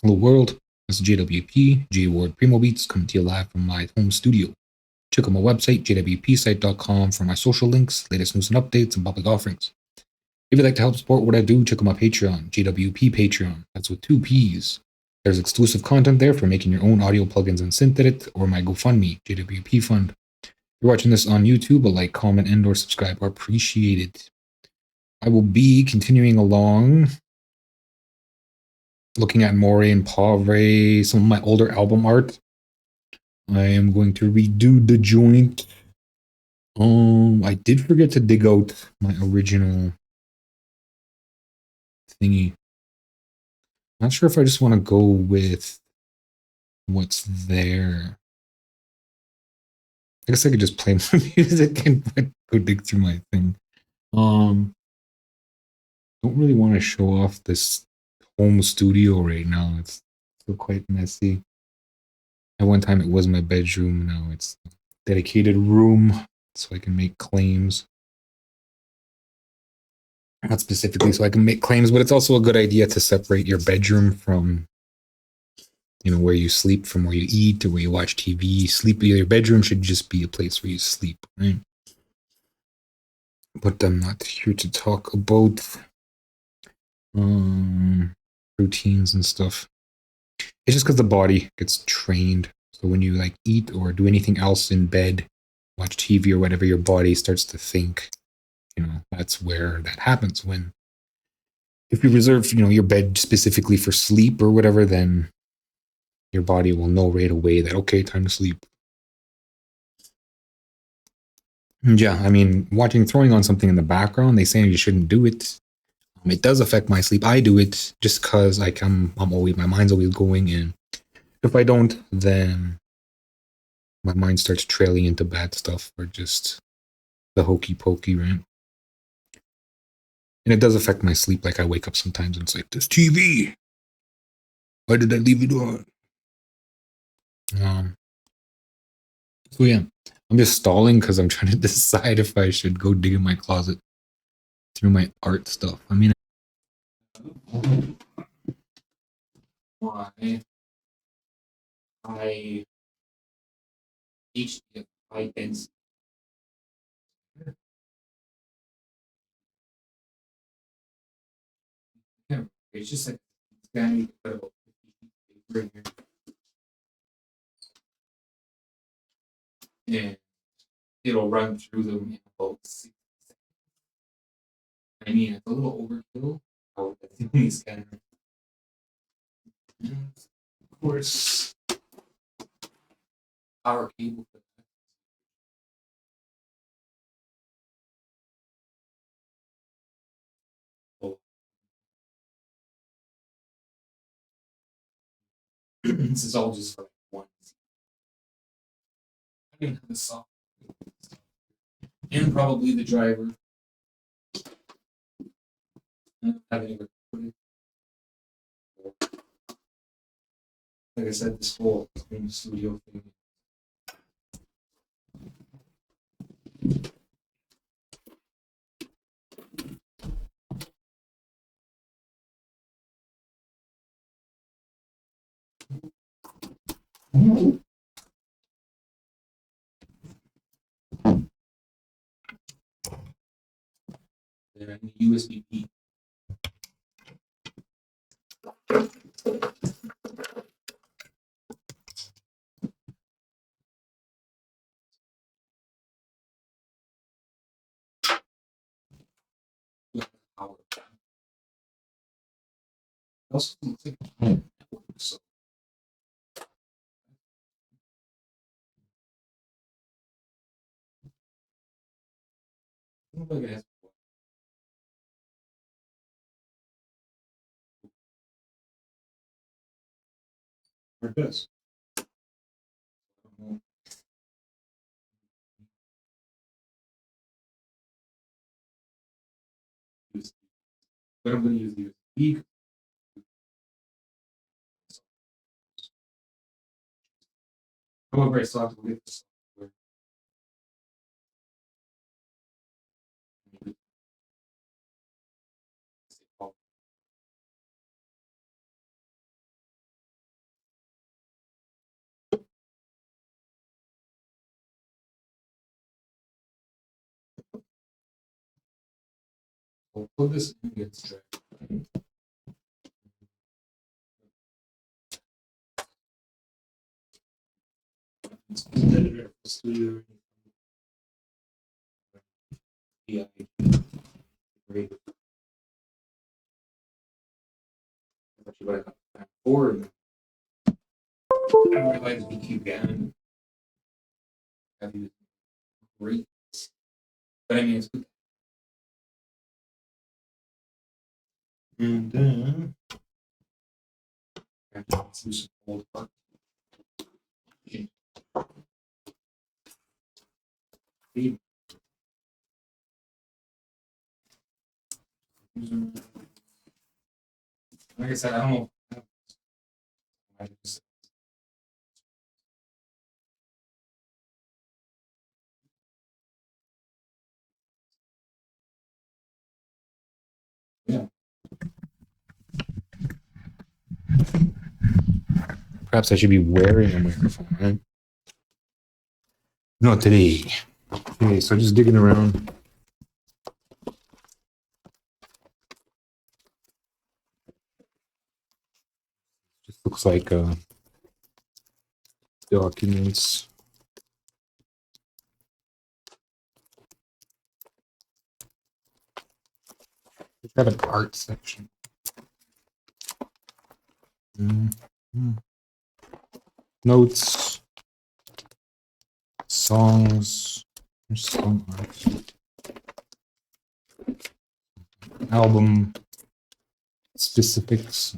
Hello world, this is JWP, J Ward Primo Beats, coming to you live from my home studio. Check out my website, jwpsite.com, for my social links, latest news and updates, and public offerings. If you'd like to help support what I do, check out my Patreon, JWP Patreon. That's with 2 P's. There's exclusive content there for making your own audio plugins and synth edit, or my GoFundMe, JWP Fund. If you're watching this on YouTube, a like, comment, and or subscribe are appreciated. I will be continuing along looking at Moray and Povray, some of my older album art. I am going to redo the joint. I did forget to dig out my original thingy. Not sure if I just want to go with what's there. I guess I could just play my music and go dig through my thing. Don't really want to show off this home studio right now. It's still quite messy. At one time it was my bedroom. Now it's a dedicated room so I can make claims. Not specifically so I can make claims, but it's also a good idea to separate your bedroom from, you know, where you sleep from where you eat or where you watch TV. Sleep, your bedroom should just be a place where you sleep, right? But I'm not here to talk about routines and stuff. It's just because the body gets trained. So when you like eat or do anything else in bed, watch TV or whatever, your body starts to think. You know, that's where that happens. When if you reserve, you know, your bed specifically for sleep or whatever, then your body will know right away that, okay, time to sleep. And yeah, I mean, throwing on something in the background, they say you shouldn't do it. It does affect my sleep. I do it just because like I'm always, my mind's always going, and if I don't, then my mind starts trailing into bad stuff or just the hokey pokey, right? And it does affect my sleep. Like I wake up sometimes and it's like, this TV, why did I leave it on? So yeah, I'm just stalling because I'm trying to decide if I should go dig in my closet through my art stuff. I mean, why I HDF high density. Yeah, it's just like scanning about 50 feet here, and it'll run through them in about 6 seconds. I mean, it's a little overkill. Oh, that's the only scanner. And of course, power cable for that. Oh, this is all just for like one. I can have the software and probably the driver. I don't have any recording. Like I said, this whole home studio thing. Then I need USB-P. Power. Also looks like a network, so I don't know if I can or it does. I don't know. But I'm going to use the USB. However, I still have to get this software. I'll put this in against track. Editor studio. Yeah, great. What I got forward. I didn't realize BQ Gannon. I've used great, but I mean it's good. And then I have to do some old art. Like I said, I don't know. Yeah. Perhaps I should be wearing a microphone, right? No, today. Okay, so just digging around. Just looks like documents. We have an art section. Notes, songs, there's song art, album specifics.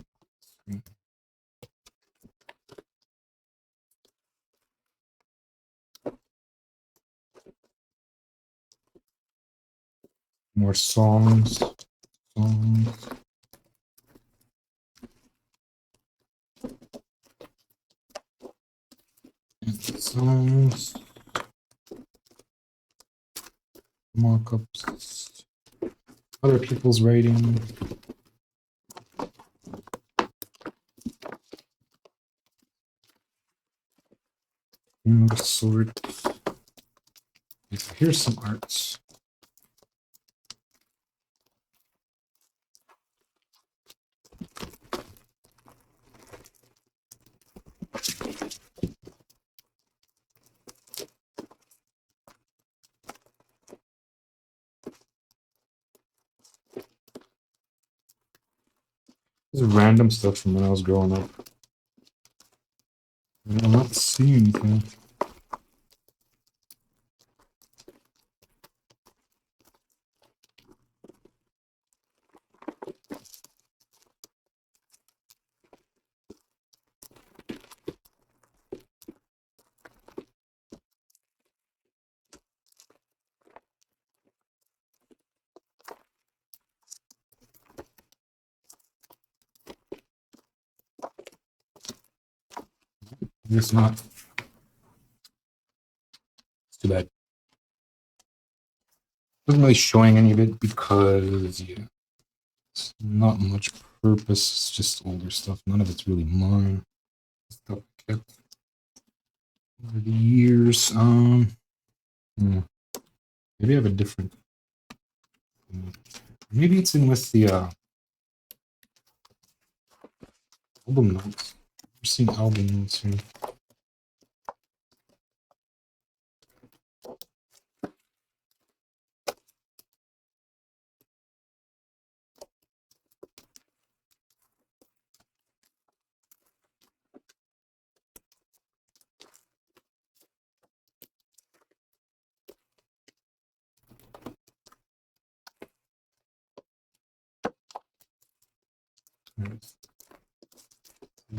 More songs. Songs. Markups. Other people's writing. Sort. Here's some arts. This is random stuff from when I was growing up. I'm not seeing anything. It's not. It's too bad. Wasn't really showing any of it because it's not much purpose. It's just older stuff. None of it's really mine. Stuff I kept over the years. Maybe I have a different. Maybe it's in with the album notes. I've seen album notes here.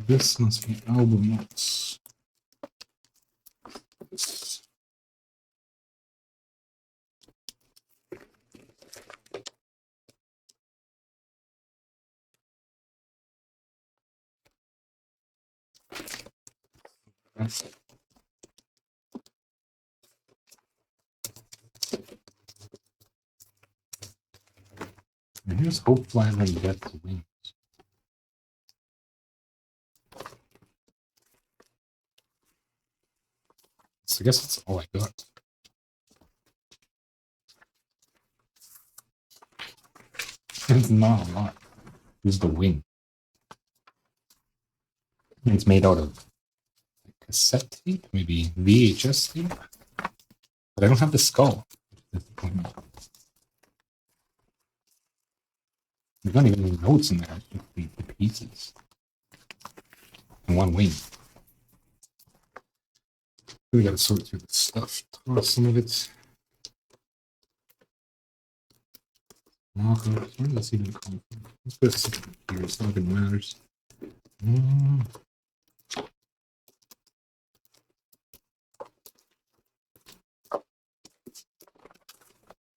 This must be album notes. And here's Hope Flying Like Death's Wings. So I guess that's all I got. It's not a lot. Here's the wing. It's made out of cassette tape, maybe VHS tape. But I don't have the skull. There's not even any notes in there. It's just the pieces. And one wing. We gotta sort through the stuff. Toss some of it. Mock-ups. Where does this even come from? Let's put something here. It's not even matters.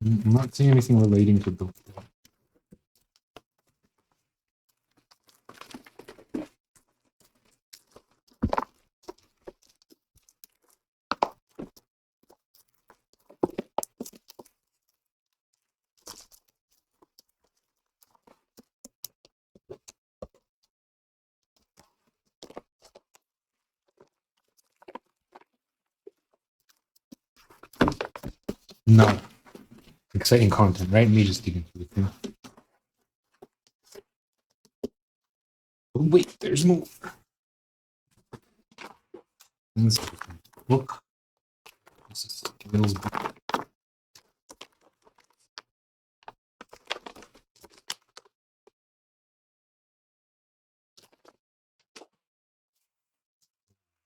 I'm not seeing anything relating to the. No. Exciting content, right? Me just digging through the thing. Oh, wait, there's more. This book. This is Gill's book. I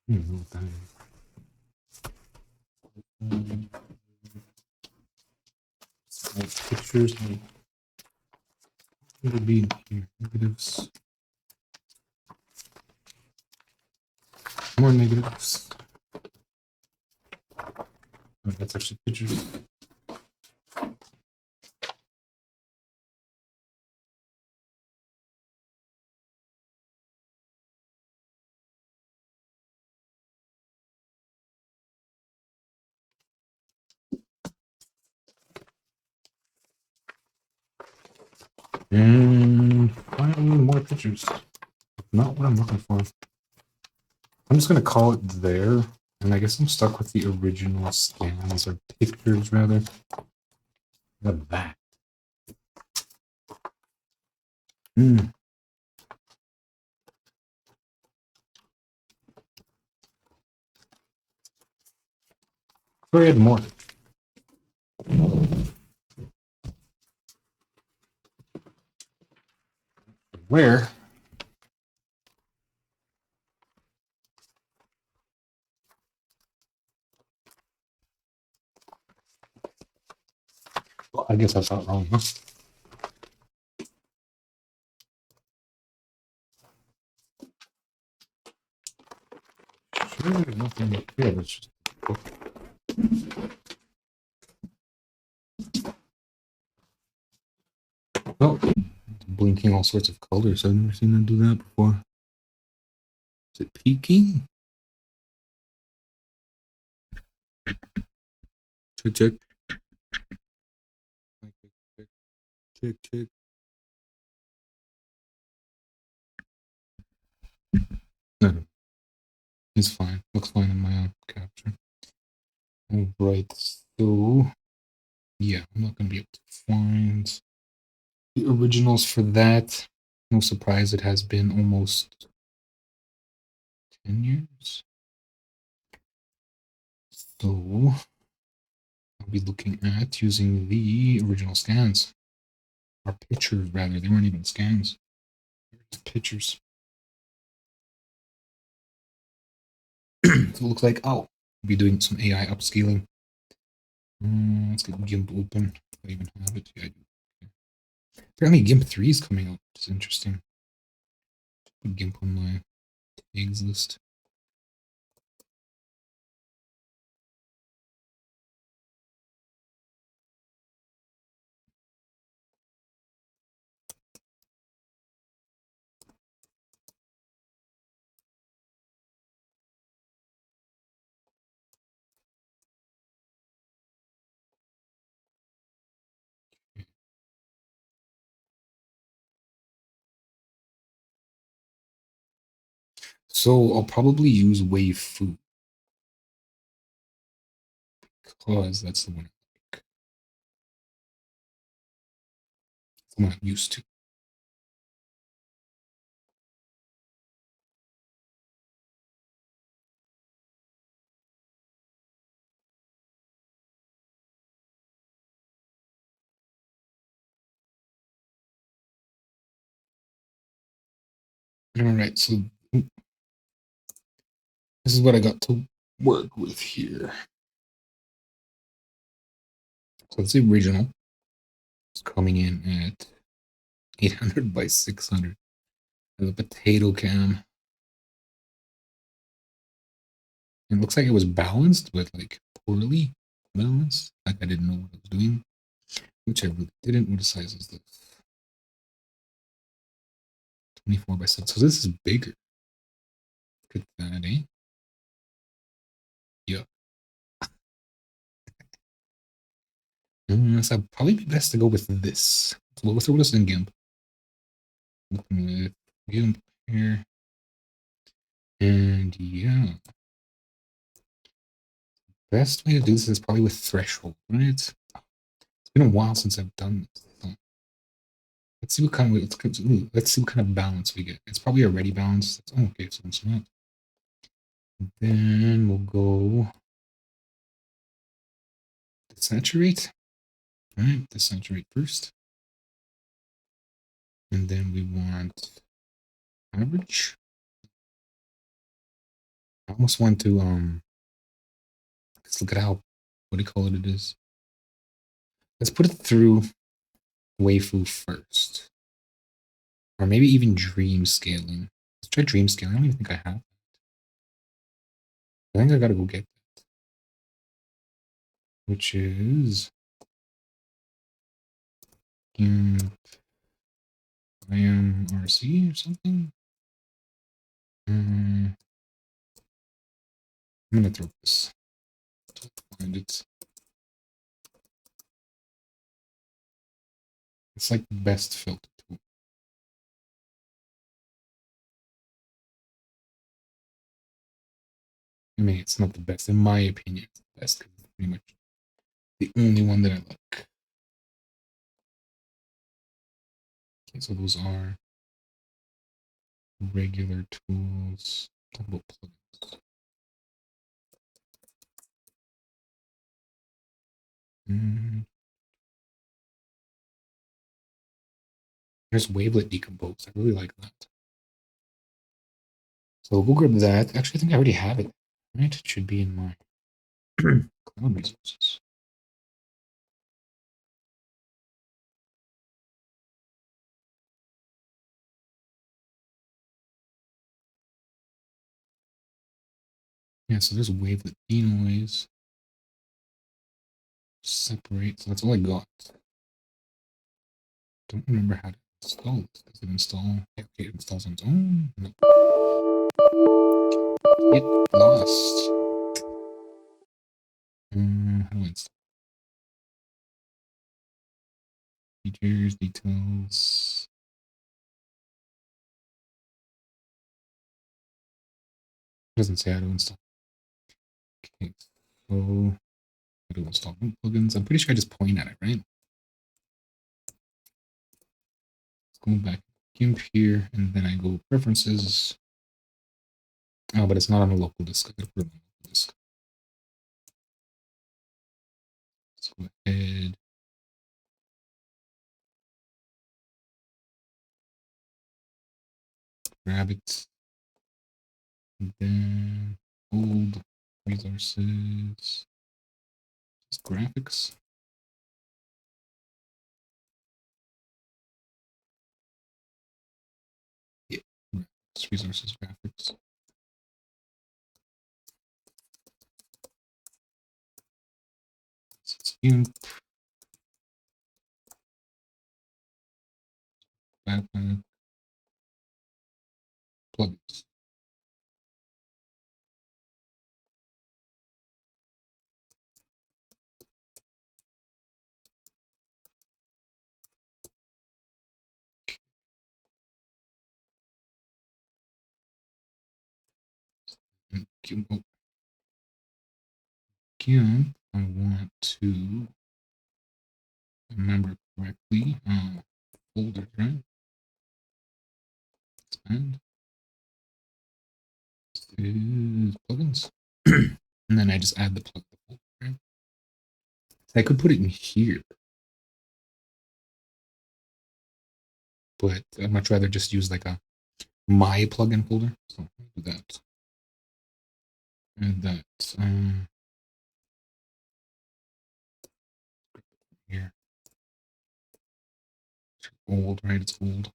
don't know what that is. Pictures. What would be in here? Negatives. More negatives. Oh, that's actually pictures. And finally, more pictures. Not what I'm looking for. I'm just gonna call it there, and I guess I'm stuck with the original scans or pictures rather. Of that. Go ahead, more. Where? Well, I guess I thought wrong, huh? Sure, there's nothing up here. That's just a book. Oh, it's blinking all sorts of colors. I've never seen them do that before. Is it peaking? Check, check. Check, check. No, it's fine. Looks fine in my capture. All right, so yeah, I'm not gonna be able to find the originals for that. No surprise, it has been almost 10 years. So I'll be looking at using the original scans. Or pictures, rather. They weren't even scans. Pictures. So it looks like I'll be doing some AI upscaling. Let's get GIMP open. If I even have it. Yeah, I do. Okay. Apparently GIMP 3 is coming out, which is interesting. Put GIMP on my tags list. So I'll probably use Wave because that's the one I like. I'm not used to. All right, so this is what I got to work with here. So it's the original. It's coming in at 800 by 600. The potato cam. It looks like it was balanced, but like poorly balanced. Like I didn't know what I was doing, which I really didn't. What size is this? 24 by 7. So this is bigger. Look at that, eh? Yeah. So I'd probably be best to go with this. So we'll throw this in GIMP. Looking with GIMP here. And yeah. Best way to do this is probably with threshold, right? It's been a while since I've done this. So let's see what kind of let's see what kind of balance we get. It's probably already balanced. Oh, okay, so it's not. Then we'll go desaturate. All right, desaturate first. And then we want average. I almost want to let's look at how what do you call it is. Let's put it through waifu first. Or maybe even dream scaling. Let's try dream scaling. I don't even think I have. I think I gotta go get that. Which is IMRC or something. I'm gonna throw this. Find it. It's like the best filter tool. I mean, it's not the best in my opinion. It's the best because it's pretty much the only one that I like. Okay, so those are regular tools. Talk about plugins. There's wavelet decompose. I really like that. So we'll grab that. Actually, I think I already have it. Right? It should be in my cloud resources. Yeah, so there's wavelet denoise. Separate. So that's all I got. Don't remember how to install it. Does it install? Yeah, okay, it installs on its own. No. Get lost. How do I install? Features, details. It doesn't say how to install. Okay, so how to install new plugins. I'm pretty sure I just point at it, right? Let's go back GIMP here, and then I go preferences. Oh, but it's not on a local disk. I gotta put it on a local disk. Let's go ahead. Grab it. And then old resources. Just graphics. Yeah. Resources graphics. It's GIMP. Backpack. Plugins. GIMP. GIMP. I want to remember correctly. folders, right? Expand. Plugins. And then I just add the plug. Right? So I could put it in here, but I'd much rather just use like a my plugin folder. So do that. And that here. It's old, right? It's old.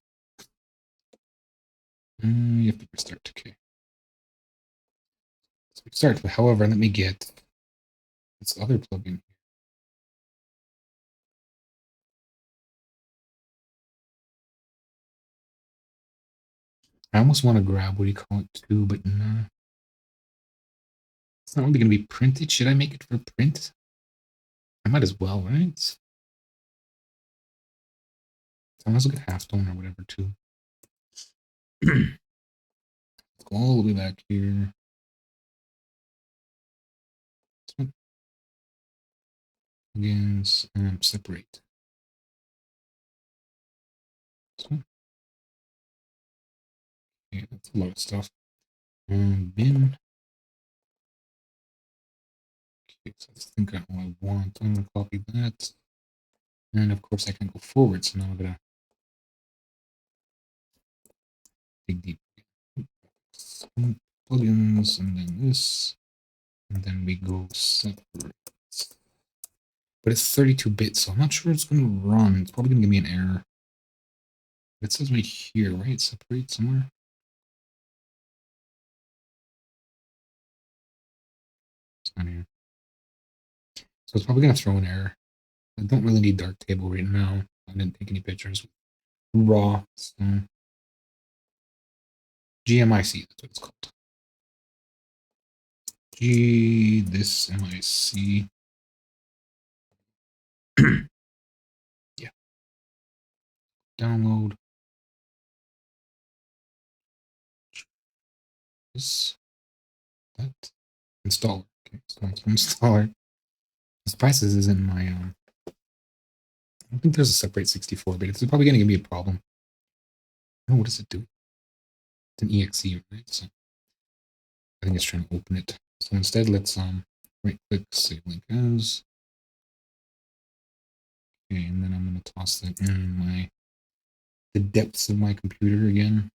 You have to restart. Okay. So restart. However, let me get this other plugin. I almost want to grab, what do you call it, too, but no. It's not really going to be printed. Should I make it for print? I might as well, right? So I might as well get half tone or whatever, too. Let's go all the way back here. Plugins, separate. So, yeah, that's a lot of stuff. Bin. Okay, so I think I want. I'm going to copy that. And of course, I can go forward. So now I'm going to dig deep. Plugins, and then this. And then we go separate. But it's 32 bits, so I'm not sure it's going to run. It's probably going to give me an error. It says right here, right? Separate somewhere. It's not here. So it's probably going to throw an error. I don't really need Darktable right now. I didn't take any pictures. Raw. So GMIC, that's what it's called. This MIC. Yeah. Download. This. That. Installer. Okay, so it's installer. This prices is in my I don't think there's a separate 64 bit. It's probably gonna give me a problem. Oh, what does it do? It's an exe, right? So I think it's trying to open it. So instead, let's right click, save link as. Okay, and then I'm gonna toss that in the depths of my computer again.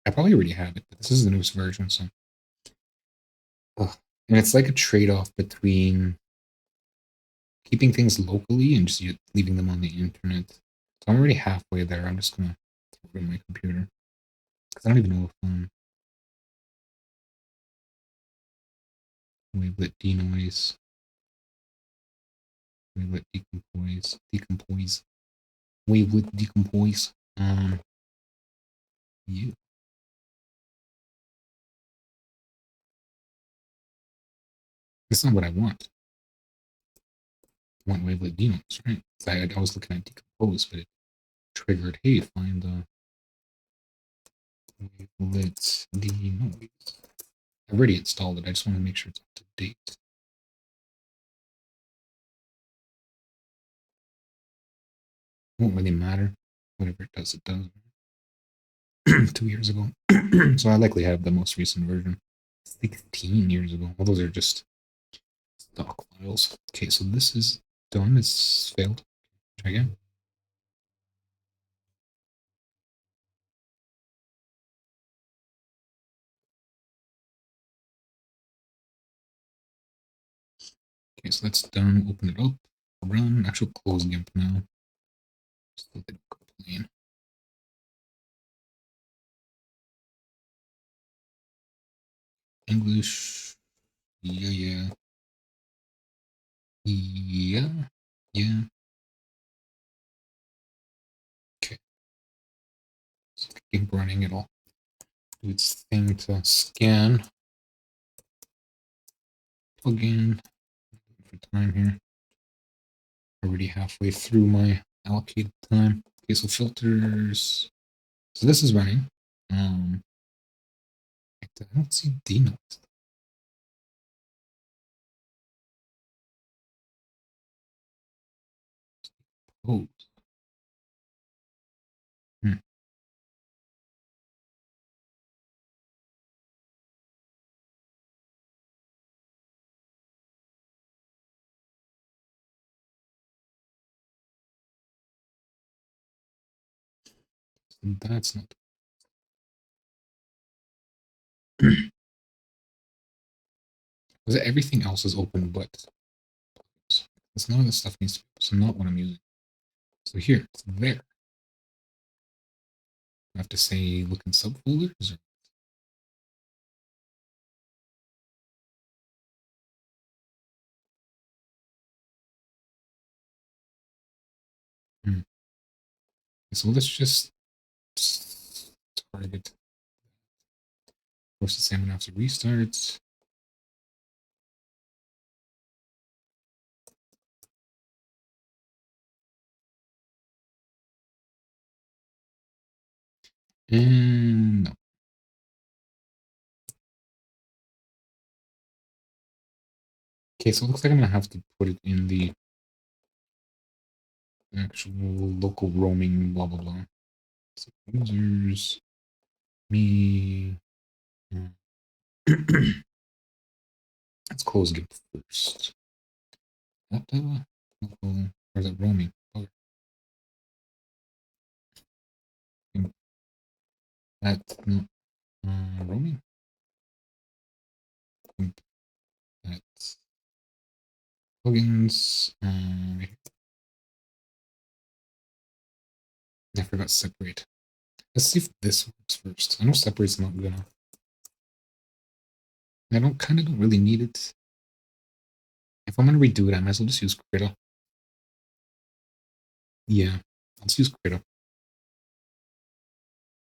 I probably already have it, but this is the newest version, so. Ugh. And it's like a trade-off between keeping things locally and just leaving them on the internet. So I'm already halfway there. I'm just gonna throw it in my computer because I don't even know if wavelet denoise, wavelet decompose, wavelet decompose. Yeah. That's not what I want. I want wavelet denoise, right? I was looking at decompose, but it triggered, hey, find the wavelet denoise. I've already installed it. I just want to make sure it's up to date. Won't really matter. Whatever it does, it does. 2 years ago. So I likely have the most recent version. 16 years ago. Well, those are just stock files. Okay, so this is done. It's failed. Try again. Okay, so that's done. Open it up. Run. Actual close GIMP now. Just let it complain. English. Yeah. Okay. So keep running. It'll do its thing to scan. Plug in for time here. Already halfway through my allocated time. Okay, so filters. So this is running. I don't see denoise. Oh. Hmm. That's not. Because everything else is open, but it's none of this stuff needs to be. So not what I'm using. So here, it's there. I have to say look in subfolders. Or, hmm. So let's just target. Of course, the same one after restarts. And no. Okay, so it looks like I'm gonna have to put it in the actual local roaming blah blah blah. So users, me. Let's close GIMP first. Local, or is it roaming? Oh, that's not roaming. That's plugins. I forgot separate. Let's see if this works first. I know separate's not good enough. I don't really need it. If I'm gonna redo it, I might as well just use Krita. Yeah, let's use Krita.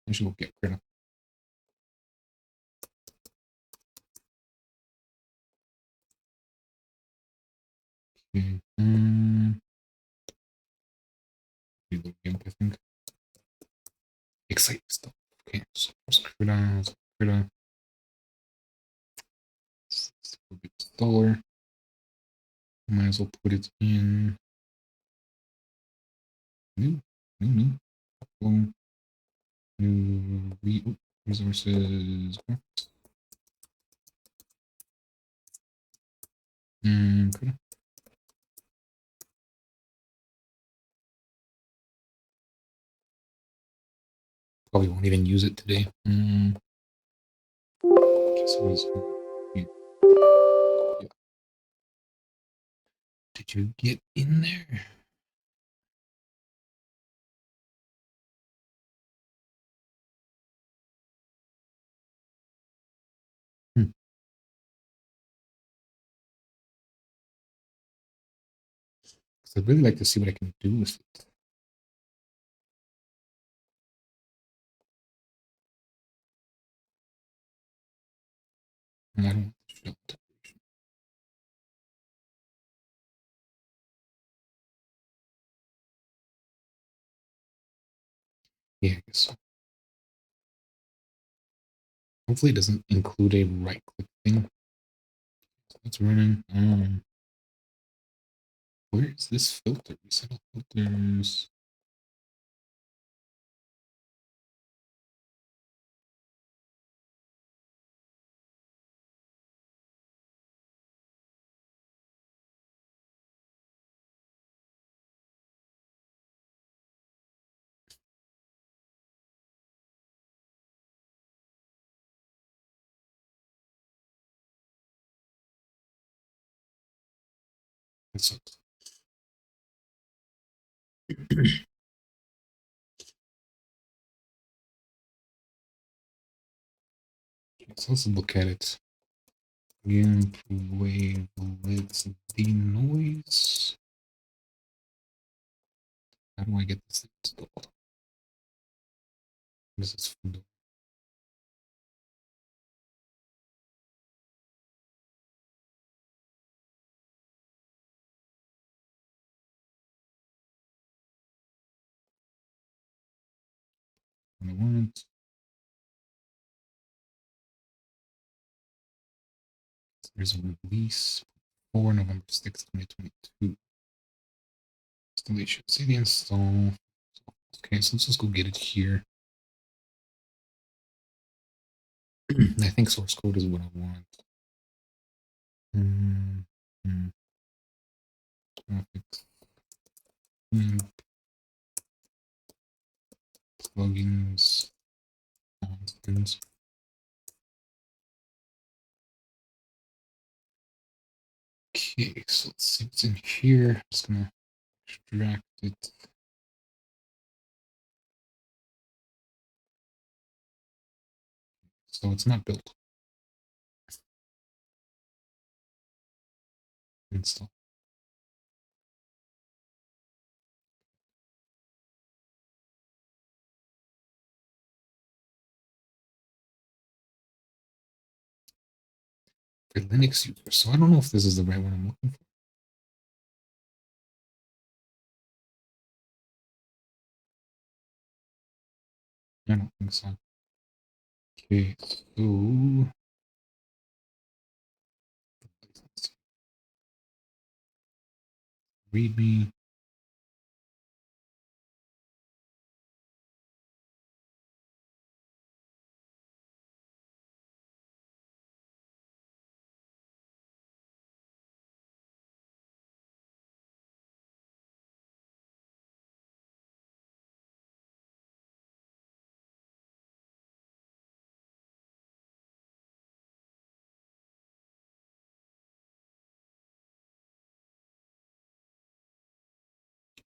I should go get Krita. Okay. Reload GIMP, I think. Exciting stuff. Okay, so first Krita, Krita. It's a bit installer. Might as well put it in new, new resources. Krita. Probably won't even use it today. Okay, so what is here? Yeah. Did you get in there? Hmm. I'd really like to see what I can do with it. And I don't want the shell integration. Yeah, I guess so. Hopefully it doesn't include a right click thing. So that's running. Where is this filter? Reset all filters. That sucks. So let's look at it. GIMP wavelets denoise. How do I get this installed? What is this from? I want. There's a release for November 6th, 2022. Installation. See the install. Okay, so let's just go get it here. I think source code is what I want. Graphics. Plugins. Constants. Okay, so let's see what's in here. I'm just gonna extract it. So it's not built. Install. For Linux users. So I don't know if this is the right one I'm looking for. I don't think so. Okay, so readme.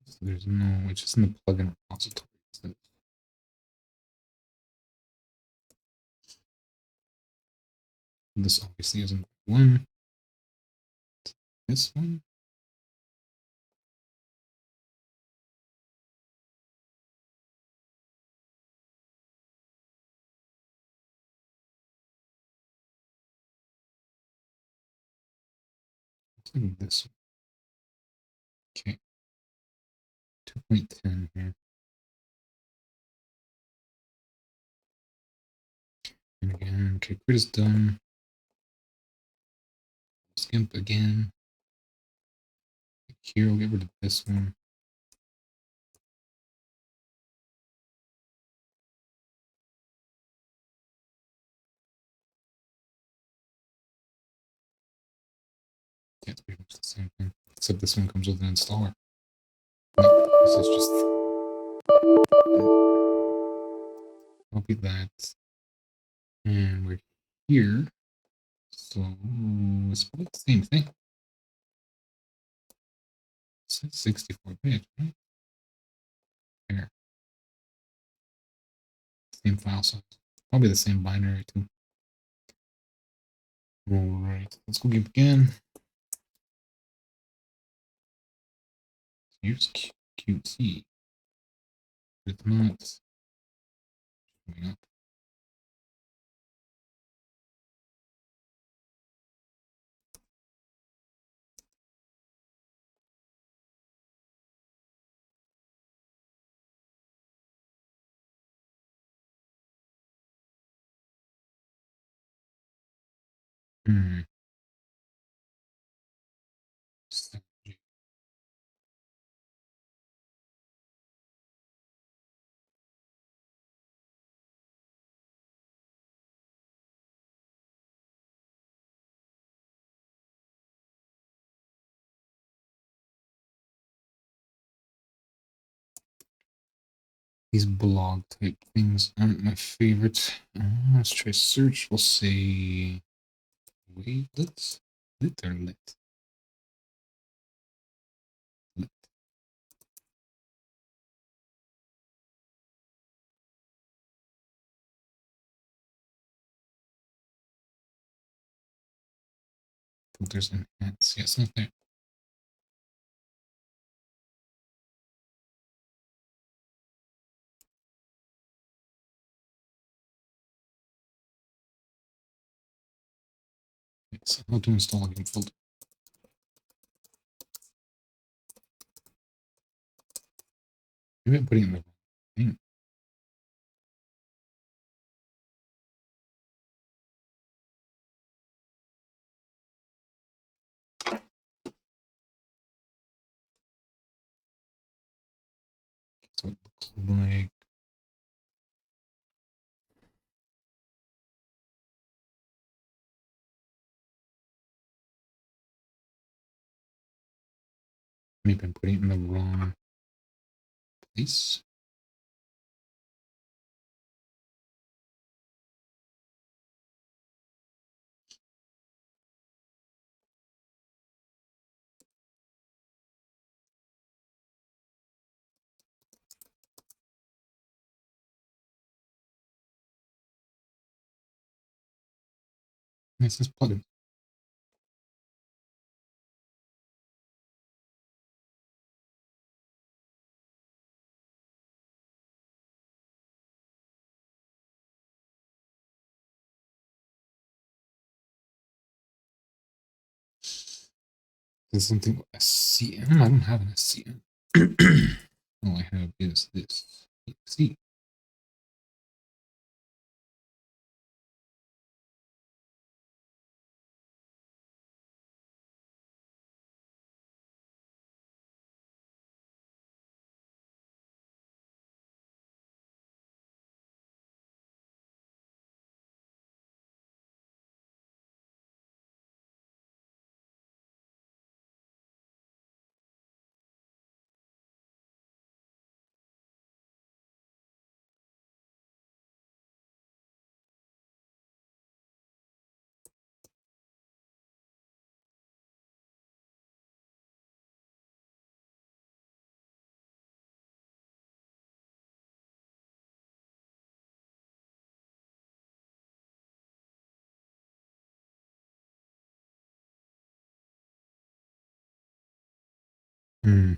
So there's no, it's just in the plugin repository. This obviously isn't one. This one. This one. Okay. 2.10 here. And again, okay, grid is done. Skimp again. Here, I'll get rid of this one. Yeah, it's pretty much the same thing. Except this one comes with an installer. No, this is just copy that. And we're here. So it's probably the same thing. It's 64-bit, right? Here. Same file size. Probably the same binary too. All right, let's go give again. Here's Qt. It's not showing up. These blog type things aren't my favorite. Let's try search. We'll say wavelets. Lit or lit? Lit. Filters enhance. Yes, not there. So how to install a game folder. Maybe I'm putting it in the wrong thing. So it looks like maybe I'm putting it in the wrong place. This is plugin. There's something SCM. I don't have an SCM. All I have is this. See. Hmm.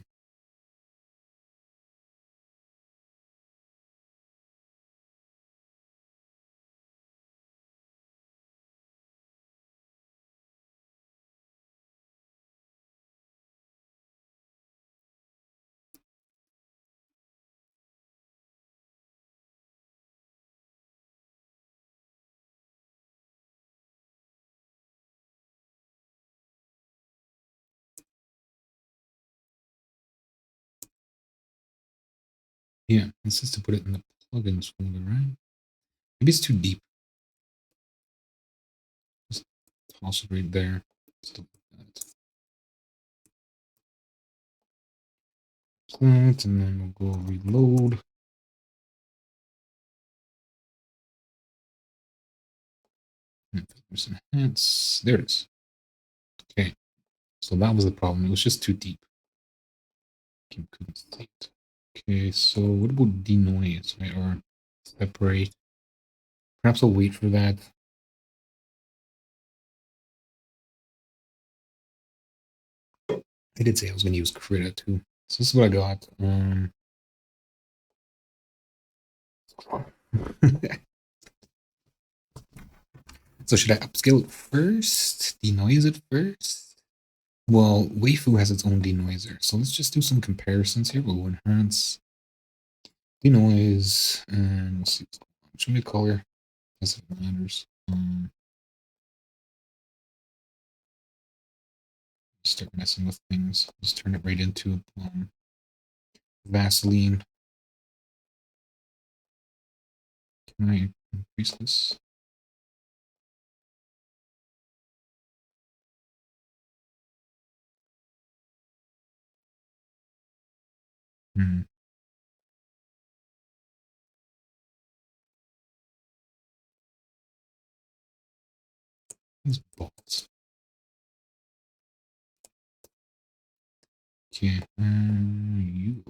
Yeah, this is to put it in the plugins folder, right? Maybe it's too deep. Just toss it right there. Stuff like that. And then we'll go reload. Enhance. There it is. Okay. So that was the problem. It was just too deep. Couldn't see it. Okay, so what about denoise, right? Or separate? Perhaps I'll wait for that. I did say I was going to use Krita too. So this is what I got. So should I upscale it first? Denoise it first? Well, Waifu has its own denoiser. So let's just do some comparisons here. We'll enhance denoise and we'll see what's going on. Show me a color. As it matters. Start messing with things. Just turn it right into Vaseline. Can I increase this? Hmm. These bolts. Okay. You.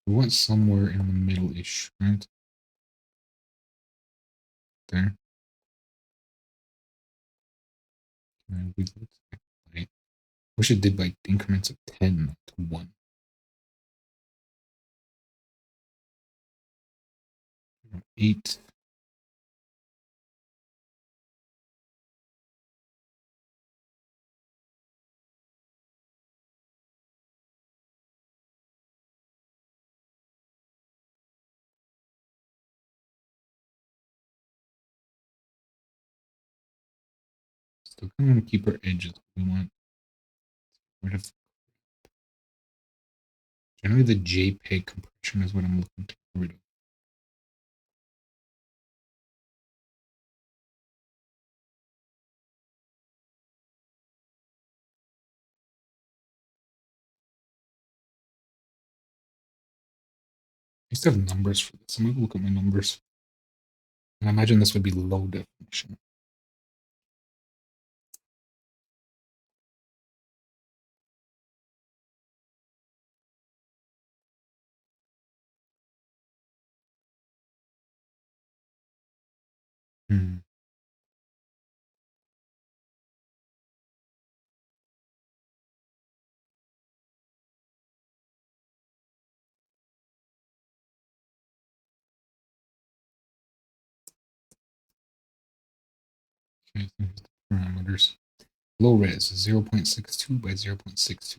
We want somewhere in the middle-ish, right? There. Can I reload? Right. Wish it did like increments of 10, not to 1. 8. Still kind of want to keep our edges. We want rid of Generally, the JPEG compression is what I'm looking to get rid of. I used to have numbers for this. I'm going to look at my numbers. And I imagine this would be low definition. Hmm. Okay, so here's the parameters. Low res 0.62 by 0.62.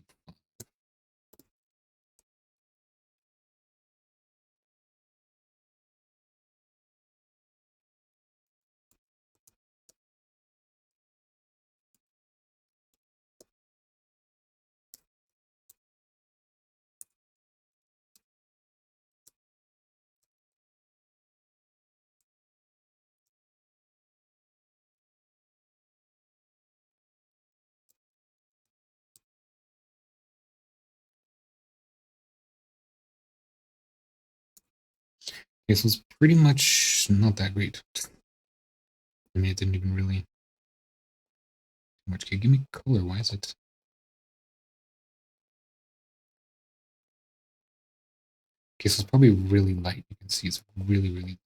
Okay, so it's pretty much not that great. I mean, it didn't even really too much. Okay, give me color. Why is it? Okay, so it's probably really light. You can see it's really, really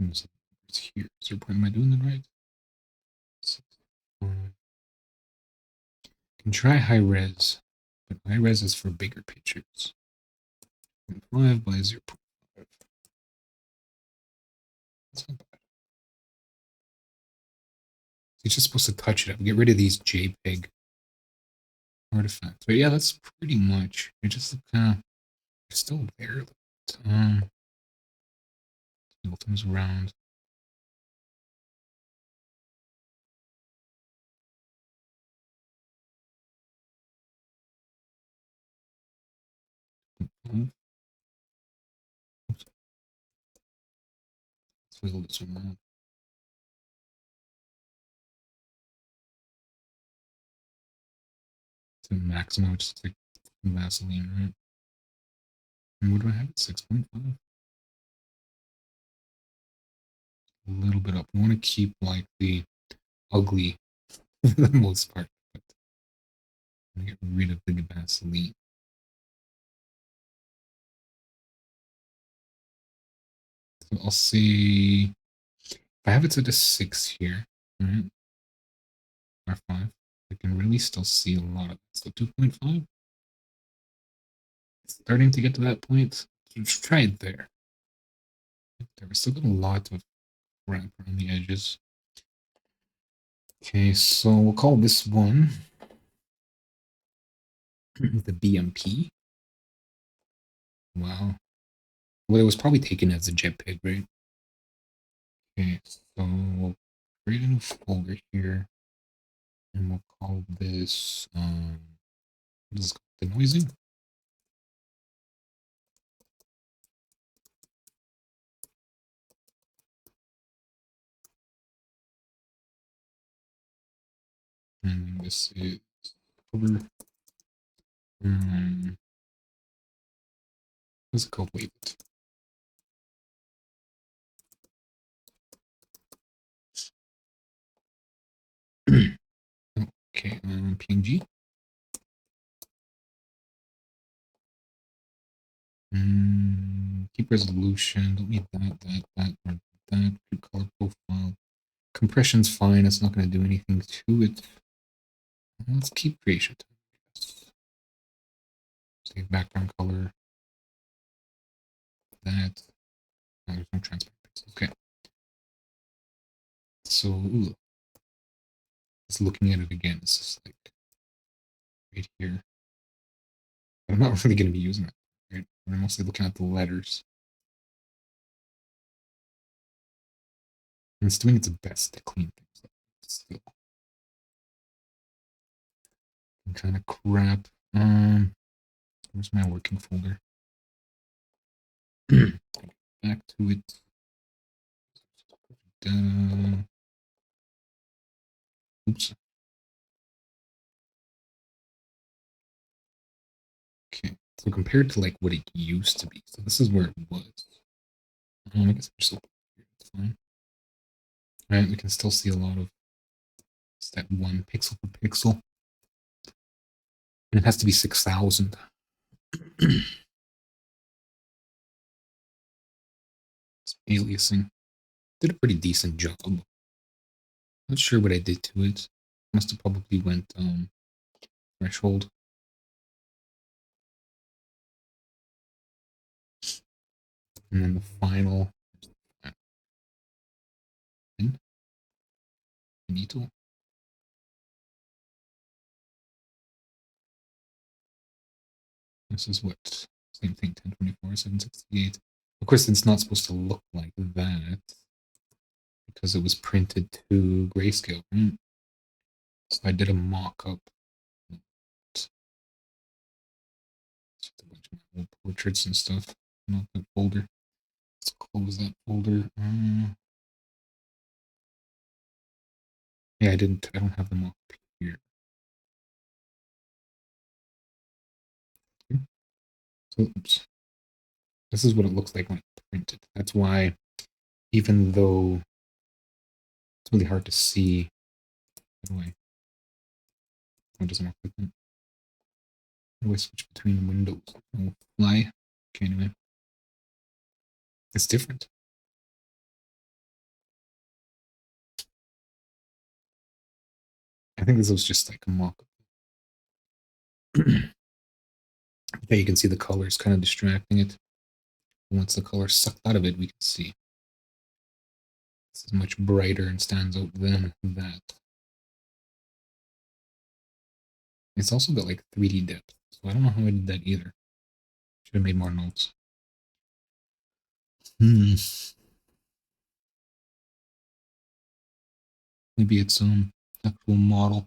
light. So it's here. Is there a point? Am I doing it right? Can try high res, but high res is for bigger pictures. 0.5 by 0.5. That's not bad. You're just supposed to touch it up. Get rid of these JPEG artifacts. But yeah, that's pretty much. It just kind of still there. Little things around. Let's wiggle this one out. To maximum, which is like Vaseline, right? And what do I have? 6.5. A little bit up. We want to keep like the ugly for the most part. But I'm gonna get rid of the Vaseline. So I'll see if I have it at a 6 here, right? Or 5. I can really still see a lot of it. So 2.5. Starting to get to that point. Let's try it there. There was still got a lot of crap around the edges. Okay, so we'll call this one the BMP. Wow. Well, it was probably taken as a JPEG, right? Okay, so we'll create a new folder here, and we'll call this what is it called? Denoising. And this is cover. Let's go wait. Okay, PNG. Keep resolution. Don't need that. Keep color profile. Compression's fine. It's not going to do anything to it. Let's keep creation time. Save background color. That. Oh, there's no transparent pixels. Okay. So, just looking at it again, it's just like right here. But I'm not really going to be using it. Right? I'm mostly looking at the letters. And it's doing its best to clean things up. Still. Kind of crap. Where's my working folder? Back to it. Oops. Okay, so compared to like what it used to be, so this is where it was. I guess I'm just open here. It's fine. All right, we can still see a lot of step 1 pixel per pixel, and it has to be 6,000. Aliasing did a pretty decent job. Not sure what I did to it. Must have probably went threshold. And then the final finito. This is what same thing, 1024, 768. Of course, it's not supposed to look like that because it was printed to grayscale. So I did a mock-up. Just a bunch of old portraits and stuff. Not that folder. Let's close that folder. Yeah, I don't have them up here. So, oops. This is what it looks like when it's printed. That's why, even though it's really hard to see, how do I doesn't work like that? How do I switch between windows? Oh, fly. Okay, anyway. It's different. I think this was just like a mock-up. Yeah, you can see the colors kind of distracting it. Once the color sucked out of it, we can see this is much brighter and stands out than that. It's also got like 3D depth, so I don't know how I did that either. Should have made more notes. Maybe it's actual model.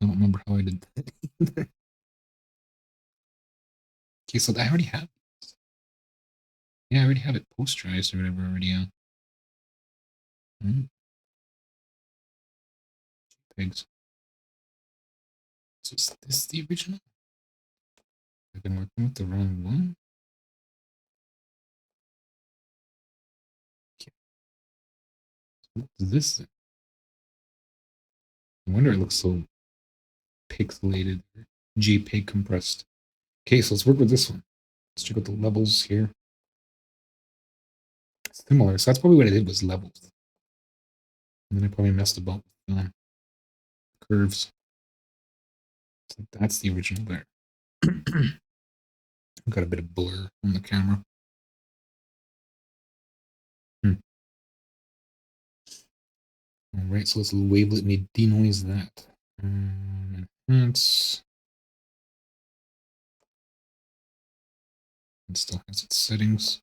I don't remember how I did that. Okay, so I already have it. Yeah, I already have it posterized or whatever already. Pigs. So is this the original? I've been working with the wrong one. Okay. What is this? I wonder it looks so pixelated, JPEG compressed. Okay, so let's work with this one. Let's check out the levels here. Similar, so that's probably what I did was levels. And then I probably messed about with curves. So that's the original there. Got a bit of blur on the camera. All right, so let's wavelet me denoise that. Enhance. It still has its settings.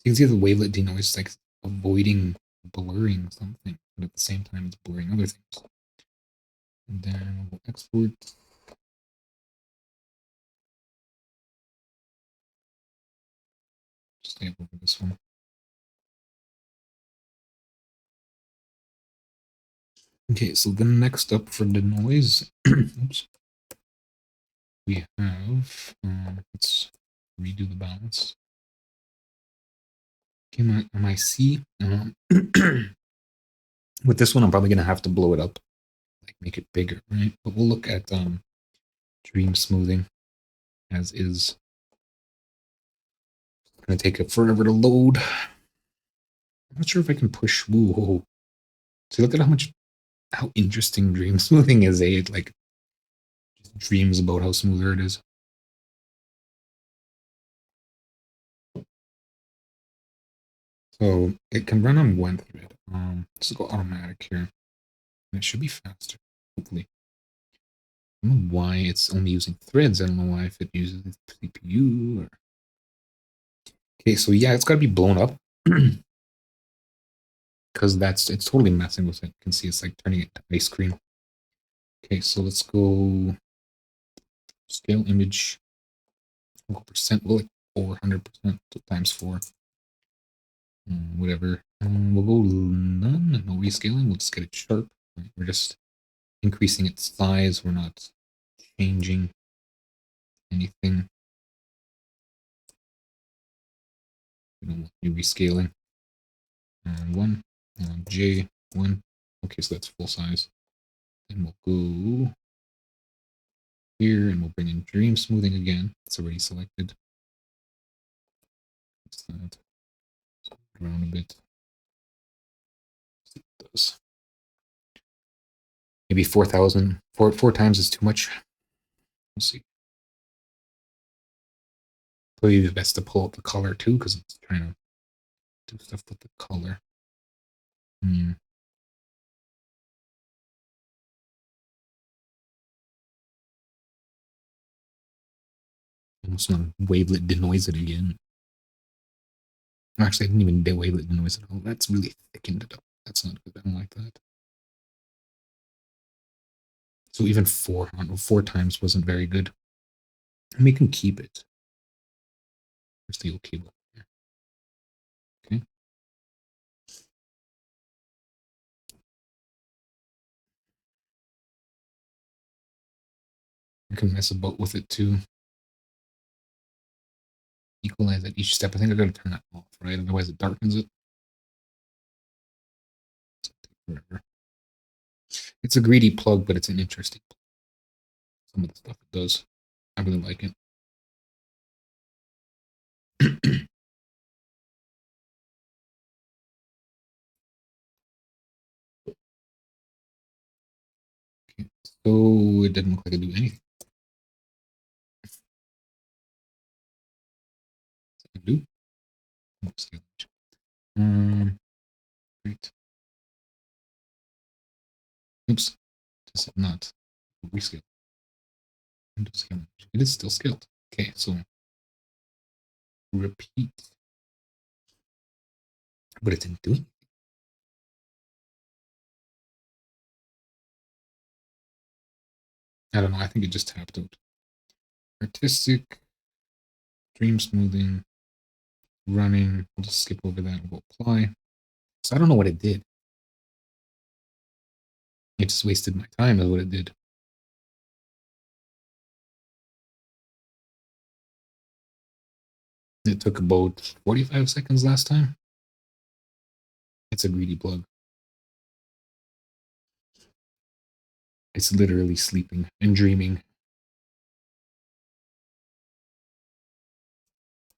You can see the wavelet denoise is like avoiding blurring something, but at the same time it's blurring other things. And then we'll export. Just stay over this one. Okay, so then next up for the noise, oops, we have, let's redo the balance. Okay, my MIC, with this one, I'm probably going to have to blow it up, like make it bigger, right? But we'll look at dream smoothing as is. It's going to take it forever to load. I'm not sure if I can push. Whoa. See, look at how interesting dream smoothing is. It like just dreams about how smoother it is. So it can run on one thread. Let's go automatic here. And it should be faster, hopefully. I don't know why it's only using threads. I don't know why if it uses the CPU or... Okay, so yeah, it's got to be blown up. Because it's totally messing with it. You can see it's like turning it to ice cream. Okay, so let's go scale image. What percent? Well, like 400% times 4. Whatever. We'll go none. No rescaling. We'll just get it sharp. Right? We're just increasing its size. We're not changing anything. We don't want any rescaling. And 1. J 1. Okay, so that's full size. Then we'll go here and we'll bring in dream smoothing again. It's already selected. That. Around a bit. See what it does. Maybe 4,000. Four times is too much. We'll see. Probably the best to pull up the color too, because it's trying to do stuff with the color. Almost not wavelet denoise it again. Actually, I didn't even wavelet denoise it. Oh, that's really thickened it up. That's not good. I don't like that. So even 4 times wasn't very good. And we can keep it. Where's the OK button here? Okay. I can mess about with it too. Equalize at each step. I think I gotta turn that off, right? Otherwise it darkens it. Forever. It's a greedy plug, but it's an interesting plug. Some of the stuff it does. I really like it. Okay, so it didn't look like it do anything. Do. Great. Oops. Does it not rescale? It is still scaled. Okay, so repeat. But it didn't do anything. I don't know. I think it just tapped out. Artistic, dream smoothing, running. We'll just skip over that and we'll apply. So I don't know what it did. It just wasted my time is what it did. It took about 45 seconds last time. It's a greedy plug. It's literally sleeping and dreaming.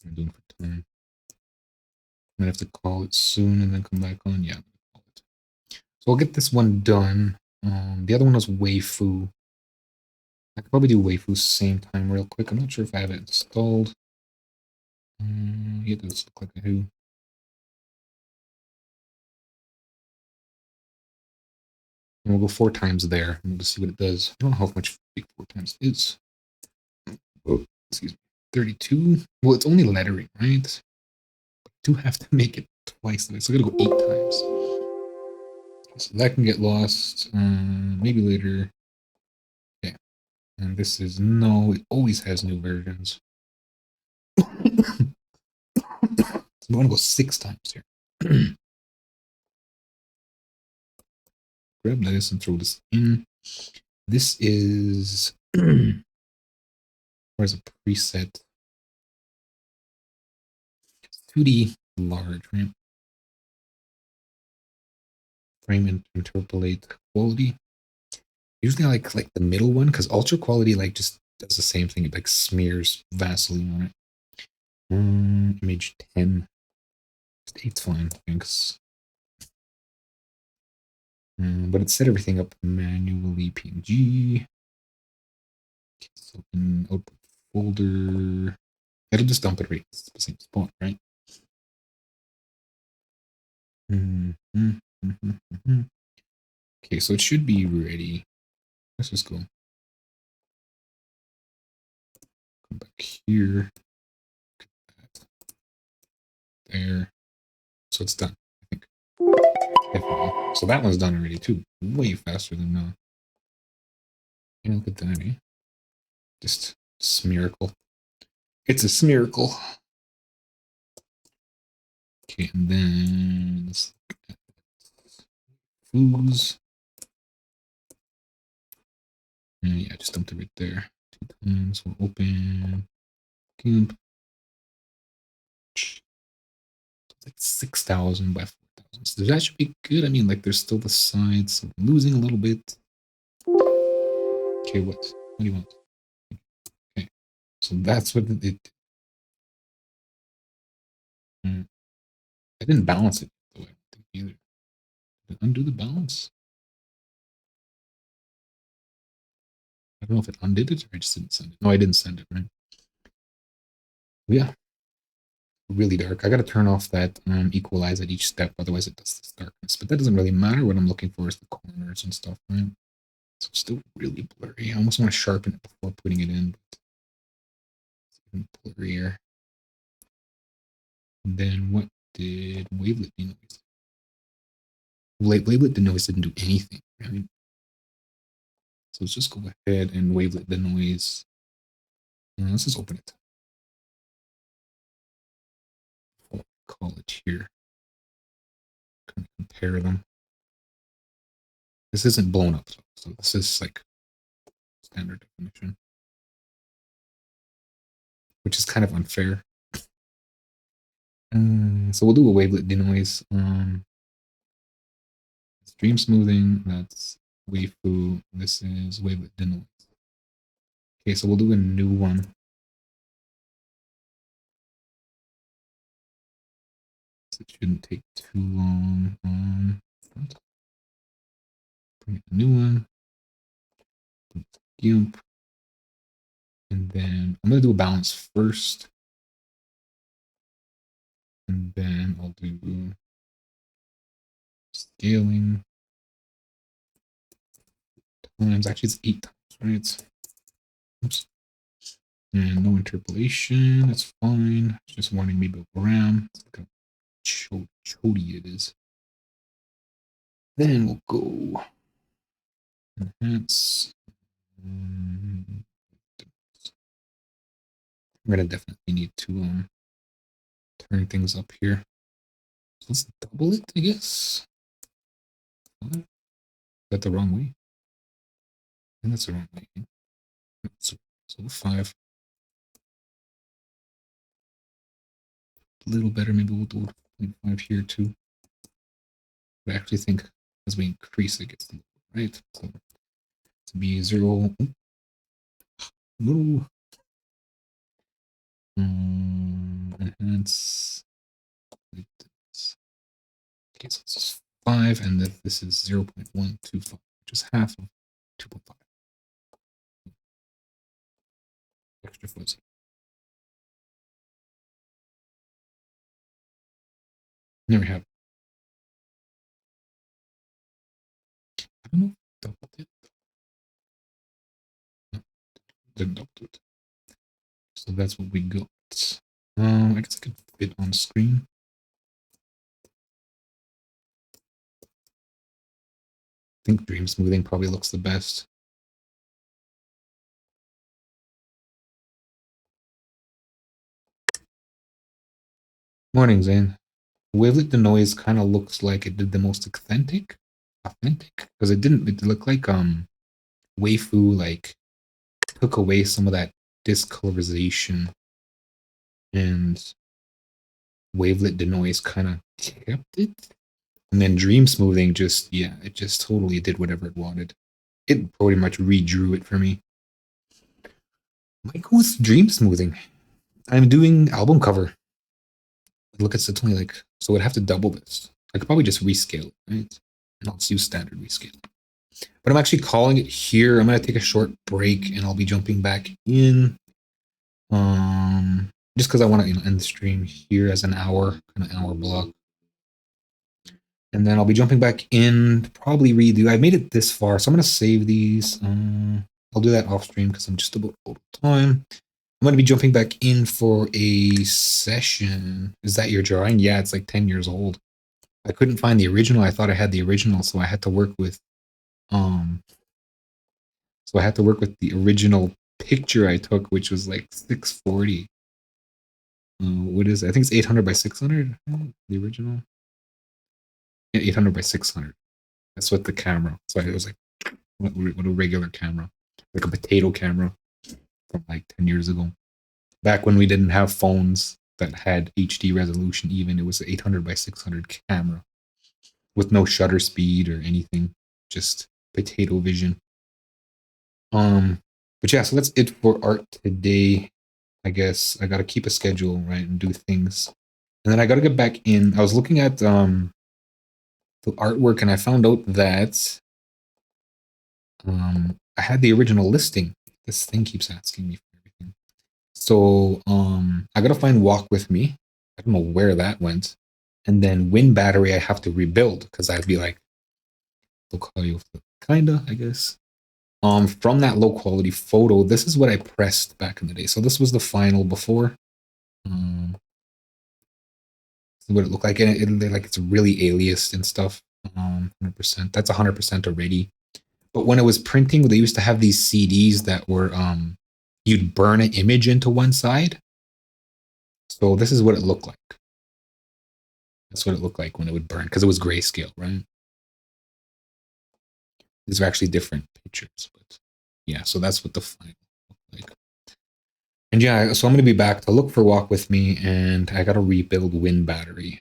I'm doing for time. I'm gonna have to call it soon and then come back on. Yeah, I'm gonna call it. So I'll get this one done. The other one was Waifu. I could probably do Waifu same time real quick. I'm not sure if I have it installed. It does look like I do. And we'll go 4 times there and we'll just see what it does. I don't know how much 4 times is. Oh, excuse me. 32. Well, it's only lettering, right? I do have to make it twice. So I gotta go 8 times. So that can get lost. Maybe later. Okay. And this is no, it always has new versions. So I'm gonna go 6 times here. Grab this and throw this in. This is where's a preset? 2D large, right? Frame and interpolate quality. Usually I like the middle one because ultra quality like just does the same thing. It like smears Vaseline on it. Image 10. 8's fine, thanks. But it set everything up manually. PNG. Okay, so in output folder, it'll just dump it right at the same spot, right? Okay, so it should be ready. Let's just go. Come back here. There. So it's done, I think. Definitely. So that one's done already too. Way faster than Yeah, look at that, eh? Just smearical. It's a smearical. Okay, and then let's look at foods. And yeah, just dumped it right there. 2 times. We'll open GIMP. Like 6,000 by 4,000. So that should be good. I mean, like there's still the sides, so I'm losing a little bit. Okay, what? What do you want? Okay, so that's what it did. I didn't balance it though. I don't think either. Did it undo the balance? I don't know if it undid it or I just didn't send it. No, I didn't send it, right? But yeah, really dark. I got to turn off that equalize at each step, otherwise it does this darkness. But that doesn't really matter. What I'm looking for is the corners and stuff, right? So it's still really blurry. I almost want to sharpen it before putting it in, but it's even blurrier. And then what did wavelet denoise? Wavelet denoise didn't do anything, right? So let's just go ahead and wavelet denoise. Let's just open it. I'll call it here. Compare them. This isn't blown up, so this is like standard definition, which is kind of unfair. So we'll do a wavelet denoise. Stream smoothing, that's waifu. This is wavelet denoise. Okay, so we'll do a new one. It shouldn't take too long. Bring a new one. GIMP. And then I'm going to do a balance first. And then I'll do scaling times. Actually, it's 8 times, right? Oops. And no interpolation. That's fine. It's just warning me about RAM. Look how chody it is. Then we'll go enhance. We're going to definitely need to turn things up here. So let's double it, I guess. Is that the wrong way? I think that's the wrong way. So 5. A little better. Maybe we'll do 0.5 here too. I actually think as we increase it gets lower, right? So to be 0. No. Enhance. Okay, so this is 5, and then this is 0.125, which is half of 2.5. Extra fuzzy. There we have it. I don't know if doubled it. No, didn't double it. So that's what we got. I guess I could fit on screen. I think dream smoothing probably looks the best. Morning, Zane. Wavelet denoise kind of looks like it did the most authentic, because it didn't. It looked like waifu like took away some of that discolorization, and wavelet denoise kind of kept it. And then dream smoothing just, yeah, it just totally did whatever it wanted. It pretty much redrew it for me. Might go with dream smoothing. I'm doing album cover. Look, it's only like, so I'd have to double this. I could probably just rescale it, right? And I'll just use standard rescale. But I'm actually calling it here. I'm going to take a short break and I'll be jumping back in. Just because I want to end the stream here as an hour, kind of hour block. And then I'll be jumping back in, probably redo. I made it this far, so I'm going to save these. I'll do that off stream because I'm just about out of time. I'm going to be jumping back in for a session. Is that your drawing? Yeah, it's like 10 years old. I couldn't find the original. I thought I had the original, so I had to work with So I had to work with the original picture I took, which was like 640. What is it? I think it's 800 by 600. The original. Yeah, 800 by 600. That's what the camera. So it was like what a regular camera, like a potato camera from like 10 years ago. Back when we didn't have phones that had HD resolution, even it was an 800 by 600 camera with no shutter speed or anything, just potato vision. But yeah, so that's it for art today. I guess I gotta keep a schedule, right, and do things. And then I gotta get back in. I was looking at the artwork and I found out that I had the original listing. This thing keeps asking me for everything. So I gotta find Walk With Me. I don't know where that went. And then Wind Battery I have to rebuild because I'd be like low quality, kinda, I guess. From that low quality photo, this is what I pressed back in the day. So this was the final before. This is what it looked like, and it like it's really aliased and stuff. 100%. That's 100% already. But when it was printing, they used to have these CDs that were you'd burn an image into one side. So this is what it looked like. That's what it looked like when it would burn because it was grayscale, right? These are actually different pictures, but yeah. So that's what the final looked like. And yeah, so I'm gonna be back to look for Walk With Me, and I gotta rebuild Wind Battery.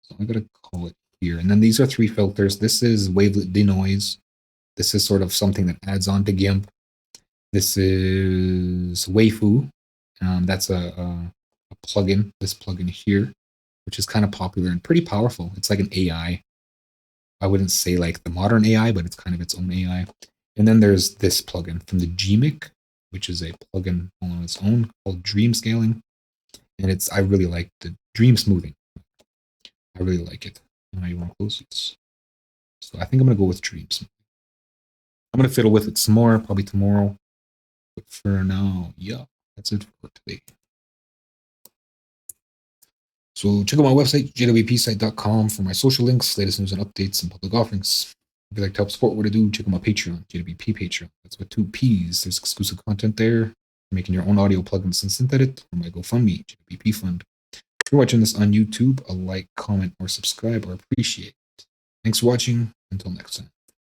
So I'm gonna call it here. And then these are 3 filters. This is wavelet denoise. This is sort of something that adds on to GIMP. This is Waifu. That's a plugin, this plugin here, which is kind of popular and pretty powerful. It's like an AI. I wouldn't say like the modern AI, but it's kind of its own AI. And then there's this plugin from the GMIC, which is a plugin on its own called Dream Scaling. And I really like the Dream Smoothing. I really like it. Now you want to close this. So I think I'm going to go with Dream Smoothing. I'm going to fiddle with it some more, probably tomorrow. But for now, yeah, that's it for today. So check out my website, jwpsite.com, for my social links, latest news and updates, and public offerings. If you'd like to help support what I do, check out my Patreon, JWP Patreon. That's with 2 P's. There's exclusive content there. Making your own audio plugins and synth edit, or my GoFundMe, JWP Fund. If you're watching this on YouTube, a like, comment, or subscribe are appreciated. Thanks for watching. Until next time.